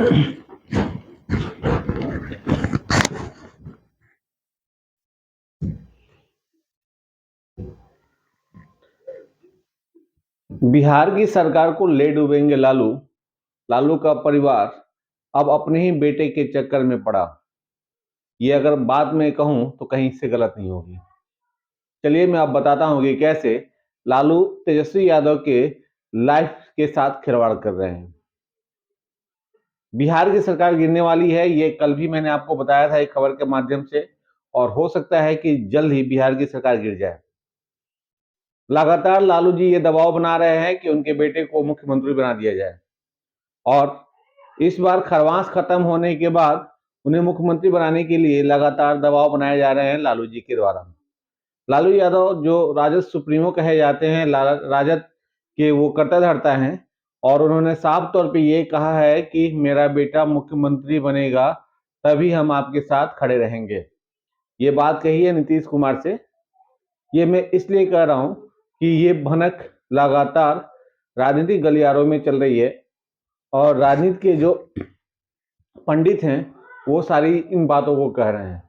बिहार की सरकार को ले डूबेंगे लालू। लालू का परिवार अब अपने ही बेटे के चक्कर में पड़ा। ये अगर बात मैं कहूं तो कहीं से गलत नहीं होगी। चलिए मैं अब बताता हूं कि कैसे लालू तेजस्वी यादव के लाइफ के साथ खिलवाड़ कर रहे हैं। बिहार की सरकार गिरने वाली है, ये कल भी मैंने आपको बताया था एक खबर के माध्यम से, और हो सकता है कि जल्द ही बिहार की सरकार गिर जाए। लगातार लालू जी ये दबाव बना रहे हैं कि उनके बेटे को मुख्यमंत्री बना दिया जाए, और इस बार खरवास खत्म होने के बाद उन्हें मुख्यमंत्री बनाने के लिए लगातार दबाव बनाए जा रहे हैं लालू जी के द्वारा। लालू यादव जो राजद सुप्रीमो कहे जाते हैं, राजद के वो कर्ता धर्ता हैं, और उन्होंने साफ तौर पे ये कहा है कि मेरा बेटा मुख्यमंत्री बनेगा तभी हम आपके साथ खड़े रहेंगे। ये बात कही है नीतीश कुमार से। ये मैं इसलिए कह रहा हूं कि ये भनक लगातार राजनीतिक गलियारों में चल रही है, और राजनीति के जो पंडित हैं वो सारी इन बातों को कह रहे हैं।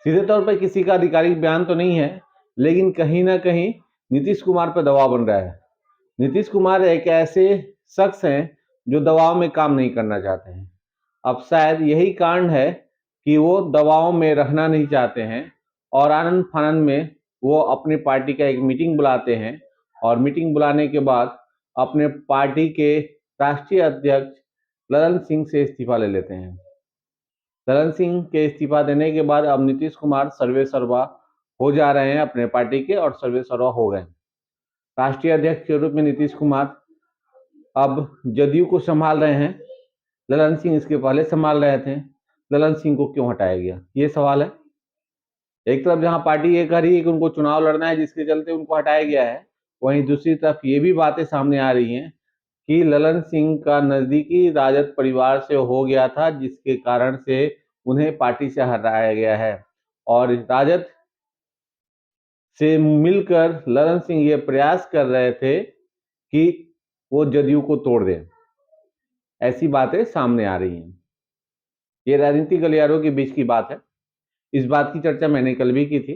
सीधे तौर पर किसी का आधिकारिक बयान तो नहीं है, लेकिन कहीं ना कहीं नीतीश कुमार पर दबाव बन रहा है। नीतीश कुमार एक ऐसे शख्स हैं जो दबाव में काम नहीं करना चाहते हैं। अब शायद यही कारण है कि वो दबाव में रहना नहीं चाहते हैं, और आनंद फानंद में वो अपनी पार्टी का एक मीटिंग बुलाते हैं, और मीटिंग बुलाने के बाद अपने पार्टी के राष्ट्रीय अध्यक्ष ललन सिंह से इस्तीफा ले लेते हैं। ललन सिंह के इस्तीफा देने के बाद अब नीतीश कुमार सर्वे सर्वा हो जा रहे हैं अपने पार्टी के, और सर्वे सर्वा हो गए। राष्ट्रीय अध्यक्ष के रूप में नीतीश कुमार अब जदयू को संभाल रहे हैं। ललन सिंह इसके पहले संभाल रहे थे। ललन सिंह को क्यों हटाया गया, ये सवाल है। एक तरफ जहां पार्टी ये कह रही है कि उनको चुनाव लड़ना है जिसके चलते उनको हटाया गया है, वहीं दूसरी तरफ ये भी बातें सामने आ रही हैं कि ललन सिंह का नजदीकी राजद परिवार से हो गया था, जिसके कारण से उन्हें पार्टी से हटाया गया है, और राजद से मिलकर ललन सिंह ये प्रयास कर रहे थे कि वो जदयू को तोड़ दें। ऐसी बातें सामने आ रही हैं। ये राजनीतिक गलियारों के बीच की बात है। इस बात की चर्चा मैंने कल भी की थी।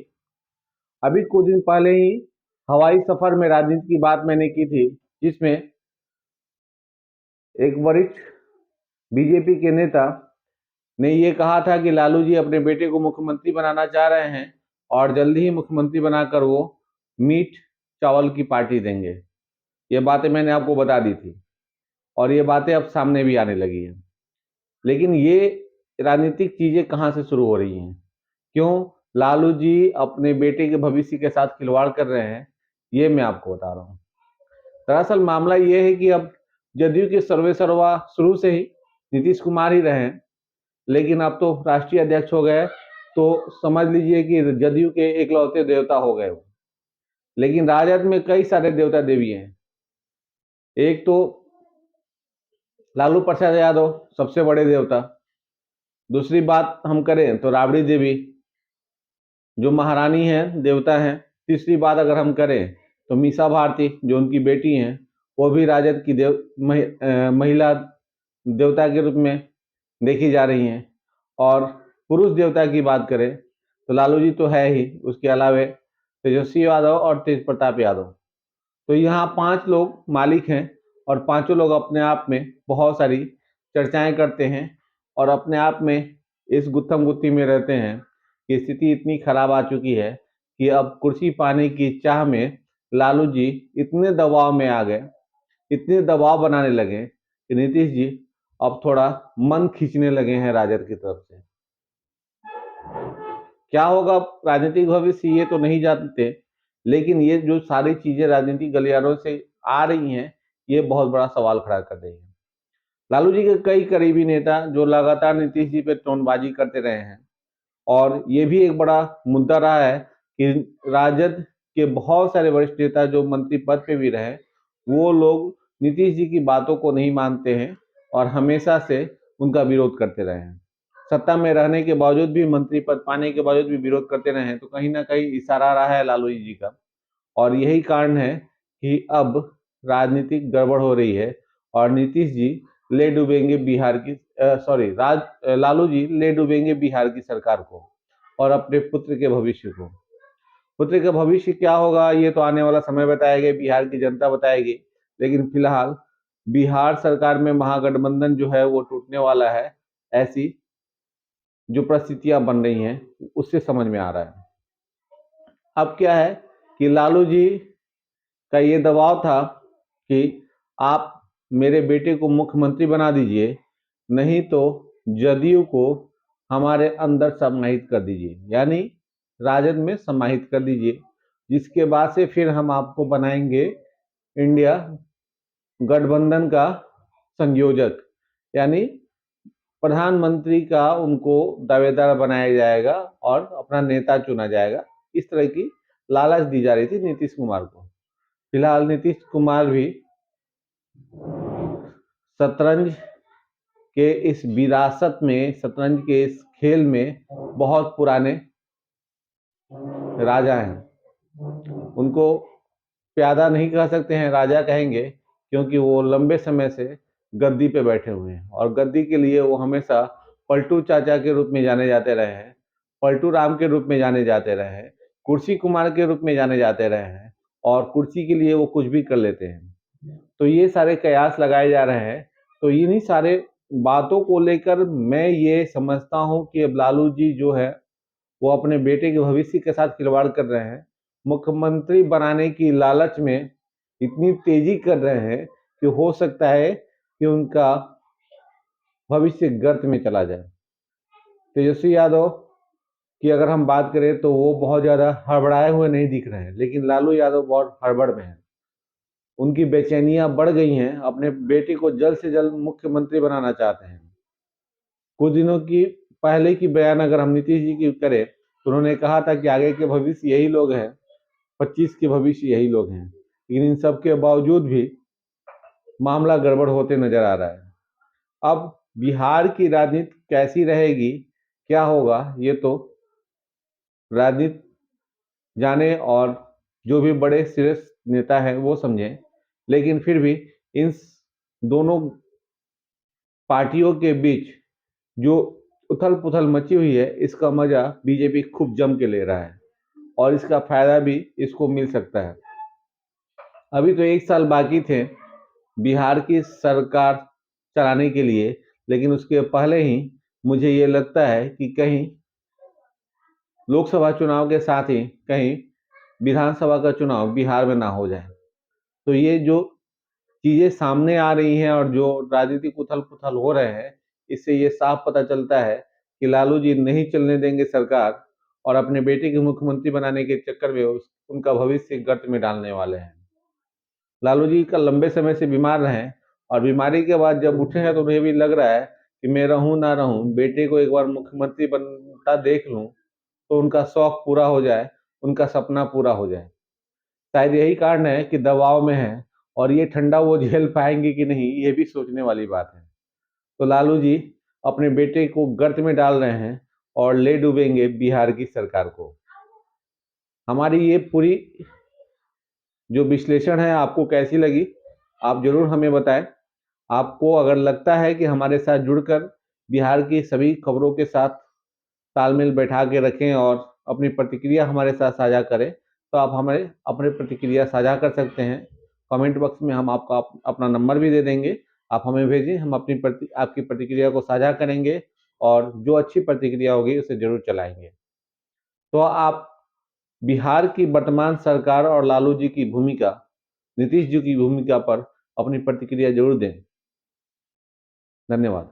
अभी कुछ दिन पहले ही हवाई सफर में राजनीति की बात मैंने की थी, जिसमें एक वरिष्ठ बीजेपी के नेता ने ये कहा था कि लालू जी अपने बेटे को मुख्यमंत्री बनाना चाह रहे हैं, और जल्दी ही मुख्यमंत्री बनाकर वो मीट चावल की पार्टी देंगे। ये बातें मैंने आपको बता दी थी, और ये बातें अब सामने भी आने लगी हैं। लेकिन ये राजनीतिक चीजें कहाँ से शुरू हो रही हैं? क्यों लालू जी अपने बेटे के भविष्य के साथ खिलवाड़ कर रहे हैं, ये मैं आपको बता रहा हूँ। दरअसल मामला ये है कि अब जदयू के सर्वे सर्वा शुरू से ही नीतीश कुमार ही रहे हैं, लेकिन अब तो राष्ट्रीय अध्यक्ष हो गए, तो समझ लीजिए कि जदयू के इकलौते देवता हो गए वो। लेकिन राजद में कई सारे देवता देवी हैं। एक तो लालू प्रसाद यादव सबसे बड़े देवता। दूसरी बात हम करें तो राबड़ी देवी जो महारानी हैं, देवता हैं। तीसरी बात अगर हम करें तो मीसा भारती जो उनकी बेटी हैं, वो भी राजद की महिला देवता के रूप में देखी जा रही हैं। और पुरुष देवता की बात करें तो लालू जी तो है ही, उसके अलावे तेजस्वी यादव और तेज प्रताप यादव। तो यहाँ 5 लोग मालिक हैं, और पांचों लोग अपने आप में बहुत सारी चर्चाएं करते हैं, और अपने आप में इस गुत्थम गुत्थी में रहते हैं कि स्थिति इतनी खराब आ चुकी है कि अब कुर्सी पाने की चाह में लालू जी इतने दबाव में आ गए, इतने दबाव बनाने लगे कि नीतीश जी अब थोड़ा मन खींचने लगे हैं राजद की तरफ से। क्या होगा राजनीतिक भविष्य ये तो नहीं जानते, लेकिन ये जो सारी चीजें राजनीतिक गलियारों से आ रही हैं, ये बहुत बड़ा सवाल खड़ा कर रही है। लालू जी के कई करीबी नेता जो लगातार नीतीश जी पे टोनबाजी करते रहे हैं, और ये भी एक बड़ा मुद्दा रहा है कि राजद के बहुत सारे वरिष्ठ नेता जो मंत्री पद पे भी रहे, वो लोग नीतीश जी की बातों को नहीं मानते हैं, और हमेशा से उनका विरोध करते रहे हैं। सत्ता में रहने के बावजूद भी, मंत्री पद पाने के बावजूद भी विरोध करते रहे हैं। तो कहीं ना कहीं इशारा रहा है लालू जी का, और यही कारण है कि अब राजनीतिक गड़बड़ हो रही है, और नीतीश जी ले डूबेंगे बिहार की लालू जी ले डूबेंगे बिहार की सरकार को और अपने पुत्र के भविष्य को। पुत्र का भविष्य क्या होगा ये तो आने वाला समय बताएगा, बिहार की जनता बताएगी। लेकिन फिलहाल बिहार सरकार में महागठबंधन जो है वो टूटने वाला है, ऐसी जो परिस्थितियां बन रही हैं उससे समझ में आ रहा है। अब क्या है कि लालू जी का ये दबाव था कि आप मेरे बेटे को मुख्यमंत्री बना दीजिए, नहीं तो जदयू को हमारे अंदर समाहित कर दीजिए, यानी राजद में समाहित कर दीजिए, जिसके बाद से फिर हम आपको बनाएंगे इंडिया गठबंधन का संयोजक, यानी प्रधानमंत्री का उनको दावेदार बनाया जाएगा और अपना नेता चुना जाएगा। इस तरह की लालच दी जा रही थी नीतीश कुमार को। फिलहाल नीतीश कुमार भी शतरंज के इस विरासत में, शतरंज के इस खेल में बहुत पुराने राजा हैं। उनको प्यादा नहीं कह सकते हैं, राजा कहेंगे, क्योंकि वो लंबे समय से गद्दी पे बैठे हुए हैं और गद्दी के लिए वो हमेशा पलटू चाचा के रूप में जाने जाते रहे हैं, पलटू राम के रूप में जाने जाते रहे हैं, कुर्सी कुमार के रूप में जाने जाते रहे हैं और कुर्सी के लिए वो कुछ भी कर लेते हैं। तो ये सारे कयास लगाए जा रहे हैं। तो इन्हीं सारे बातों को लेकर मैं ये समझता हूँ कि अब लालू जी जो है वो अपने बेटे के भविष्य के साथ खिलवाड़ कर रहे हैं। मुख्यमंत्री बनाने की लालच में इतनी तेजी कर रहे हैं कि हो सकता है कि उनका भविष्य गर्त में चला जाए। तेजस्वी यादव की अगर हम बात करें तो वो बहुत ज़्यादा हड़बड़ाए हुए नहीं दिख रहे हैं, लेकिन लालू यादव बहुत हड़बड़ में हैं। उनकी बेचैनियां बढ़ गई हैं, अपने बेटे को जल्द से जल्द मुख्यमंत्री बनाना चाहते हैं। कुछ दिनों की पहले की बयान अगर हम नीतीश जी की करें तो उन्होंने कहा था कि आगे के भविष्य यही लोग हैं, 25 के भविष्य यही लोग हैं, लेकिन इन सब के बावजूद भी मामला गड़बड़ होते नजर आ रहा है। अब बिहार की राजनीति कैसी रहेगी, क्या होगा, ये तो राजनीति जाने और जो भी बड़े शीर्ष नेता हैं वो समझें। लेकिन फिर भी इन दोनों पार्टियों के बीच जो उथल पुथल मची हुई है, इसका मजा बीजेपी खूब जम के ले रहा है और इसका फायदा भी इसको मिल सकता है। अभी तो 1 साल बाकी थे बिहार की सरकार चलाने के लिए, लेकिन उसके पहले ही मुझे ये लगता है कि कहीं लोकसभा चुनाव के साथ ही कहीं विधानसभा का चुनाव बिहार में ना हो जाए। तो ये जो चीजें सामने आ रही हैं और जो राजनीतिक उथल पुथल हो रहे हैं, इससे ये साफ पता चलता है कि लालू जी नहीं चलने देंगे सरकार और अपने बेटे को मुख्यमंत्री बनाने के चक्कर में उनका भविष्य गर्त में डालने वाले हैं। लालू जी का लंबे समय से बीमार रहे और बीमारी के बाद जब उठे हैं तो उन्हें भी लग रहा है कि मैं रहूं ना रहूं, बेटे को एक बार मुख्यमंत्री बनता देख लूं तो उनका शौक पूरा हो जाए, उनका सपना पूरा हो जाए। शायद यही कारण है कि दबाव में है और ये ठंडा वो झेल पाएंगे कि नहीं, ये भी सोचने वाली बात है। तो लालू जी अपने बेटे को गर्त में डाल रहे हैं और ले डूबेंगे बिहार की सरकार को। हमारी ये पूरी जो विश्लेषण है आपको कैसी लगी, आप जरूर हमें बताएं। आपको अगर लगता है कि हमारे साथ जुड़कर बिहार की सभी खबरों के साथ तालमेल बैठा के रखें और अपनी प्रतिक्रिया हमारे साथ साझा करें, तो आप हमें अपनी प्रतिक्रिया साझा कर सकते हैं। कमेंट बॉक्स में हम आपको अपना नंबर भी दे देंगे, आप हमें भेजें, हम आपकी प्रतिक्रिया को साझा करेंगे और जो अच्छी प्रतिक्रिया होगी उसे जरूर चलाएंगे। तो आप बिहार की वर्तमान सरकार और लालू जी की भूमिका, नीतीश जी की भूमिका पर अपनी प्रतिक्रिया जरूर दें। धन्यवाद।